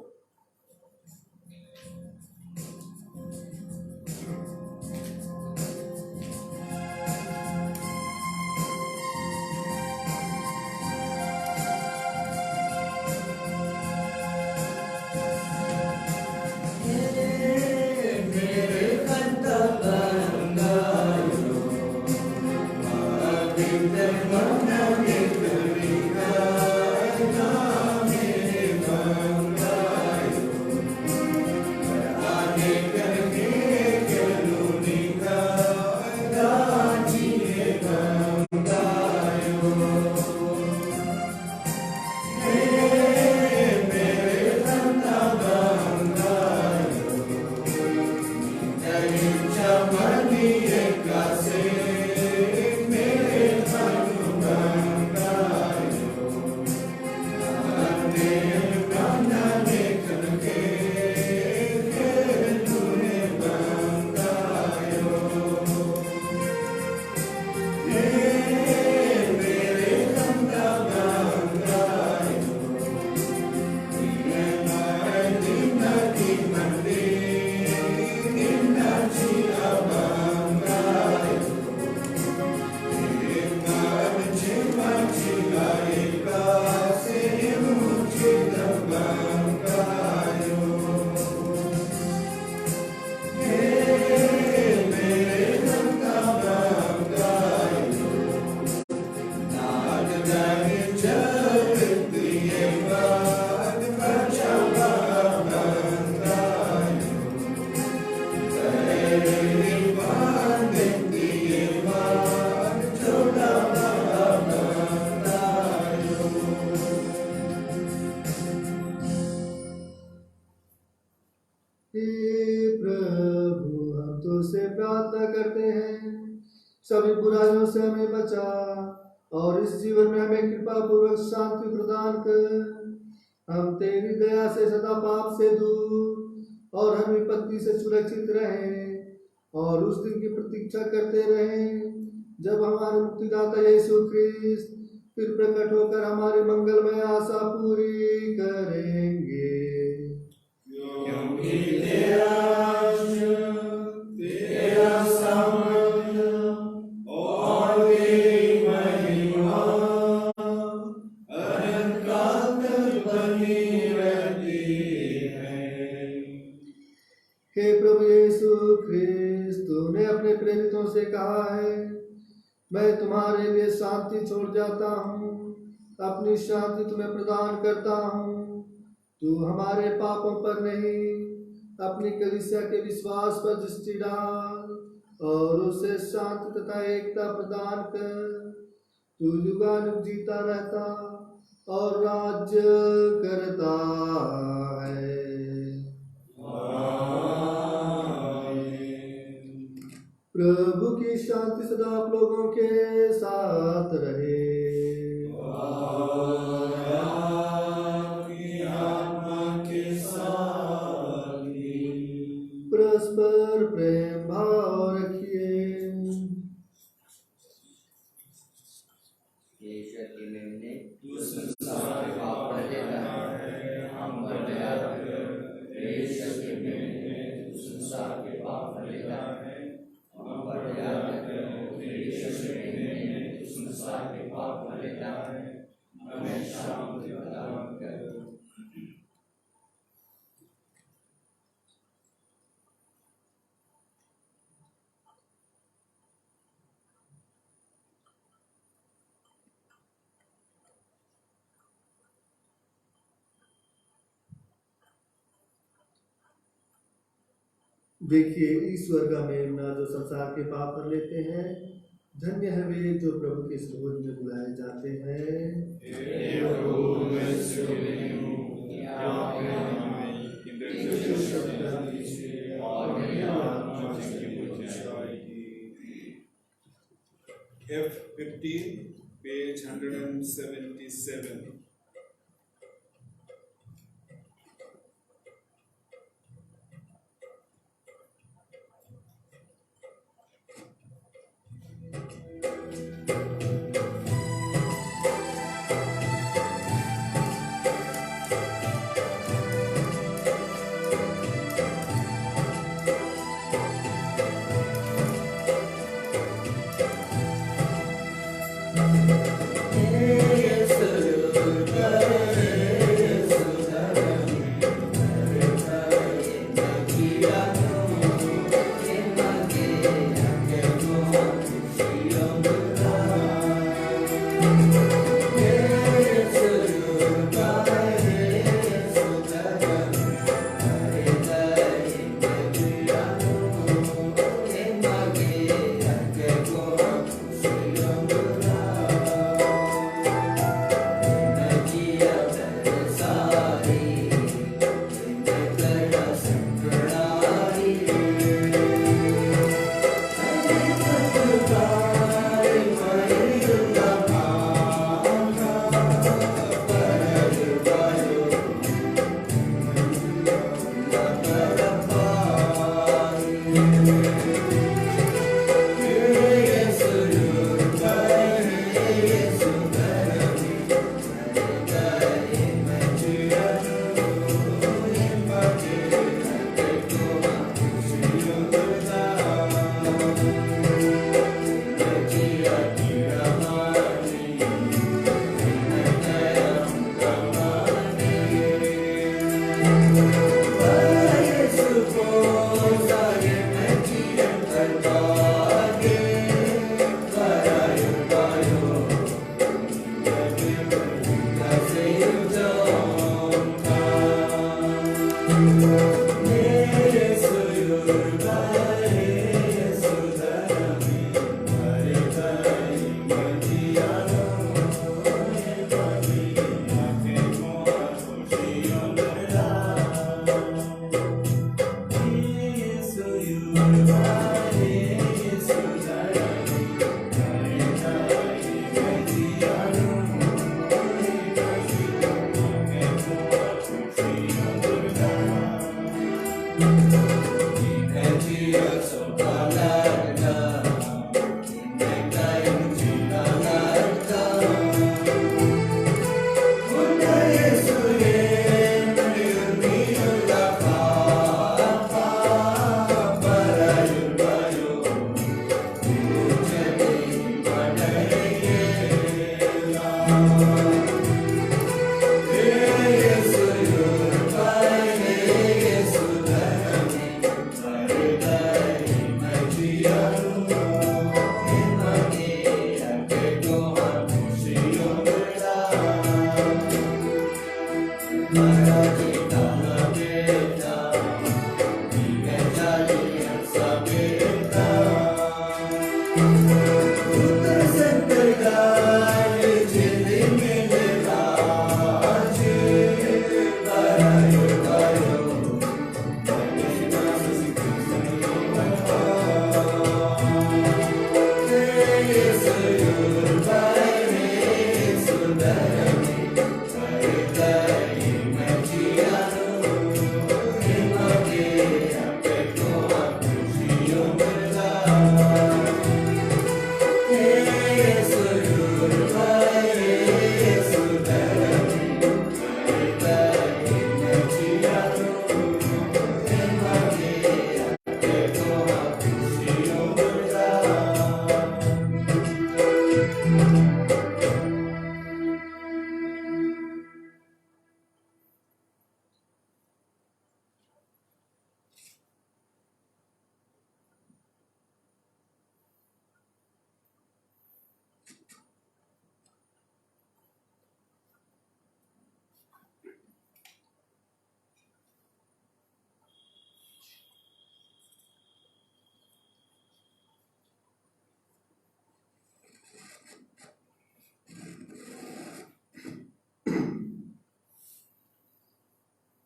सभी बुराइयों से हमें बचा और इस जीवन में हमें कृपा पूर्वक शांति प्रदान कर। हम तेरी दया से सदा पाप से दूर और हम विपत्ति से सुरक्षित रहें और उस दिन की प्रतीक्षा करते रहें जब हमारे मुक्तिदाता यीशु ख्रिस्त फिर प्रकट होकर हमारी मंगलमय आशा पूरी करेंगे। हे प्रभु यीशु ख्रिस्त, तूने अपने प्रेरितों से कहा है, मैं तुम्हारे लिए शांति छोड़ जाता हूँ, अपनी शांति तुम्हें प्रदान करता हूँ। तू हमारे पापों पर नहीं, अपनी कलीसिया के विश्वास पर दृष्टि डाल और उसे शांति तथा एकता प्रदान कर। तू युगानुग जीता रहता और राज्य करता है। प्रभु की शांति सदा आप लोगों के साथ रहे। और आपकी आत्मा के साथ भी। परस्पर प्रेम भाव रखिए। ईश्वर की मेमने तू संसार के पाप हर लेता है, हम पर दया कर। ईश्वर की मेमने तू संसार के पाप हर लेता है, हम पर दया कर। ईश्वर की मेमने तू संसार के पाप हर लेता है, हमें शांति प्रदान कर। देखिए, ईश्वर का मेमना जो संसार के पाप कर लेते हैं। धन्य है वे जो प्रभु के भोज में बुलाए जाते हैं। हे प्रभु, मैं शुक्र हूँ कि आपने हमें इंद्र से और मेरी आत्मा की बुझाई की। F15 page 177। हे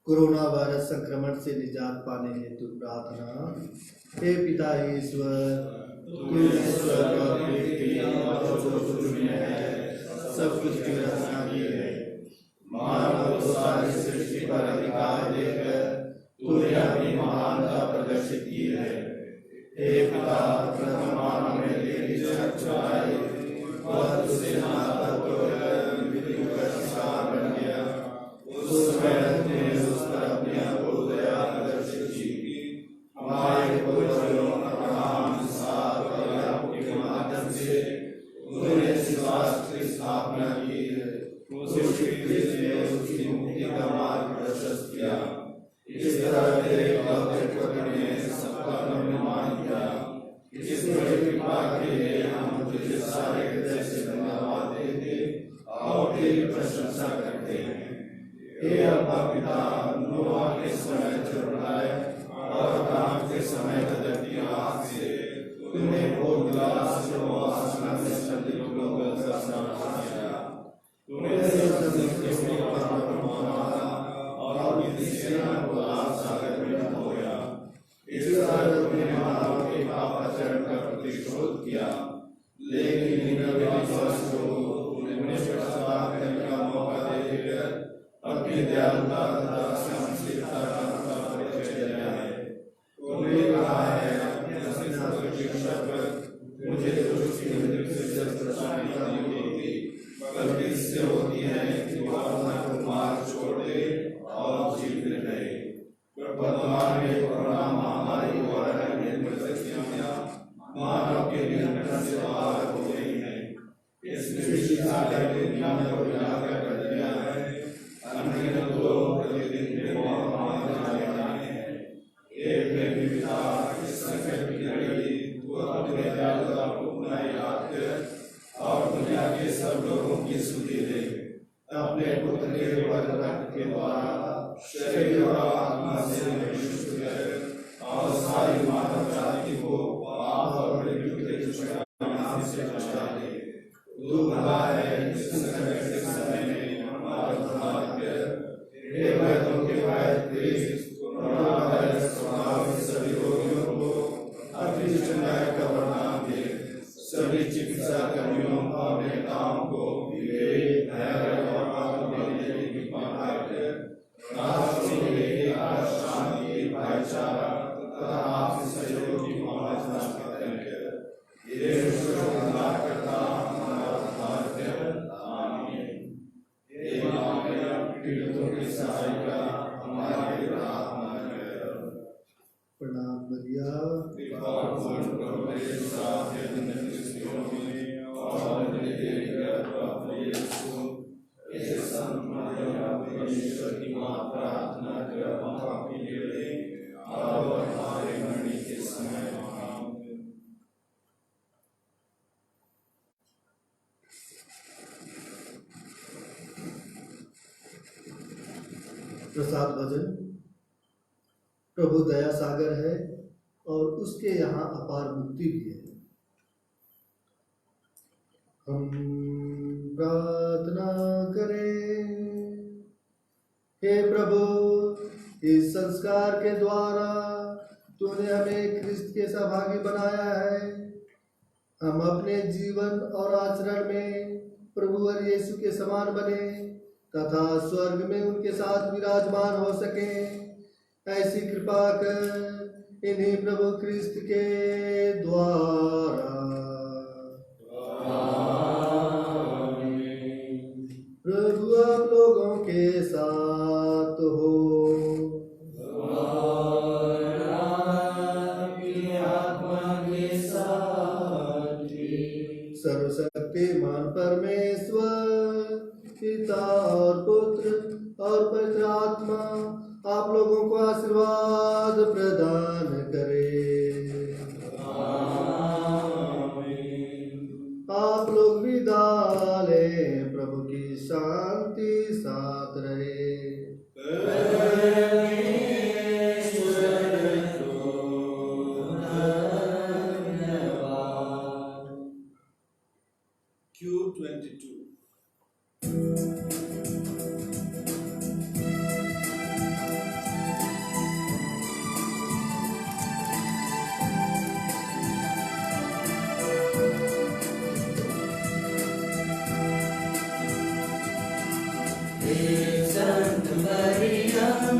कोरोना वायरस संक्रमण से निजात पाने हेतु प्रार्थना। हे पिता ईश्वर, तू ईश्वर और पृथ्वी और जो कुछ में है सब कुछ की रचना की है। मानव को सारी सृष्टि पर अधिकार देकर तूने अपनी महानता प्रदर्शित की है। हे पिता, प्रथम मानव में तेरी चर्चा आई, वह तुझसे नाता तोड़कर मृत्यु का शिकार बन गया। उस समय तूने उस पर अपनी अपूर्व दया प्रदर्शित की। हमारे पूर्वजों अब्राहम, इसहाक और याकूब के माध्यम से तूने इस राष्ट्र की स्थापना की है। उसकी मुक्ति का मार्ग प्रशस्त किया। इस तरह तेरे भक्तों ने सबका निर्माण किया। इस बड़ी कृपा के लिए हम तुझे सारे हृदय से धन्यवाद देते और तेरी प्रशंसा करते हैं। हे अब्बा पिता, नूह के समय चुराए और अब्राहम के समय बदलती आग से तूने भोग विलास को आसमान में सभी लोगों का सामना किया। तूने सृष्टि पर मारा और उनकी सेना को लाल सागर में डुबोया। इस तरह तूने मानव के पापाचरण का प्रतिशोध किया, लेकिन निनवे निवासियों को तूने पश्चाताप करने का मौका देकर अपनी दयालुता तथा सहनशीलता का परिचय दिया है। तूने कहा है, अपने शिक्षक पर मुझे दुष्ट की मृत्यु से परेशानी नहीं होती, बल्कि इससे होती है कि वह अपना मार्ग छोड़ दे और जीवित रहे। वर्तमान में कोरोना महामारी और अन्य परिस्थितियां मानव के नियंत्रण से बाहर हो गई हैं। इसने सारे दुनिया में उजागर कर दिया है। अनगिनत लोग प्रतिदिन मौत मारे जा रहे हैं। एक पिता, इस संकट की घड़ी तू अपने दयालुता को पुनः याद कर और दुनिया के सब लोगों की स्तुति दे। अपने पुत्र के बलिदान रक्त के द्वारा शरीर और आत्मा से विशुद्ध कर और सारी मानव जाति को पाप और मृत्यु के दुष्परिणाम से बचा ले। तू भला है, इस संकट के समय में हमारा उद्धार कर। हे वैद्यों के वैद्य क्रिस्त, कोरोना वायरस स्वभाव के सभी रोगियों को अपनी चंगाई का वरदान दे। सभी चिकित्सा कर्मियों और नेताओं को विवेक, धैर्य और आत्मा देने की कृपा कर। राष्ट्र के लिए शांति, भाईचारा तथा आपसी सहयोग की भावना स्थापित कर। ये उद्धार करता हमारा उद्धार कर। आमीन। हे पीड़ितों की सहायता हमारी प्रार्थना कर। प्रणाम मरिया, कृपा पूर्ण प्रभु मेरे साथ है, स्त्रियों में और मेरे गर्भ यीशु इस संत मरियम परमेश्वर की मां प्रार्थना कर पापी लिए और हमारे मरने के समय आमीन। प्रसाद भजन। प्रभु दया सागर है और उसके यहाँ अपार मुक्ति भी है। हम प्रार्थना करें। हे प्रभु, इस संस्कार के द्वारा तूने हमें ख्रिस्त के सहभागी बनाया है। हम अपने जीवन और आचरण में प्रभु और यीशु के समान बने तथा स्वर्ग में उनके साथ विराजमान हो सके। ऐसी कृपा कर इन्हीं प्रभु ख्रिस्त के द्वारा। प्रभु आप लोगों के साथ हो। सर्वशक्तिमान परमेश्वर पिता और पुत्र और पवित्र आत्मा आप लोगों को आशीर्वाद प्रदान करे। आप लोग विदा लें। प्रभु की शांति साथ रहे। Q22 Maria,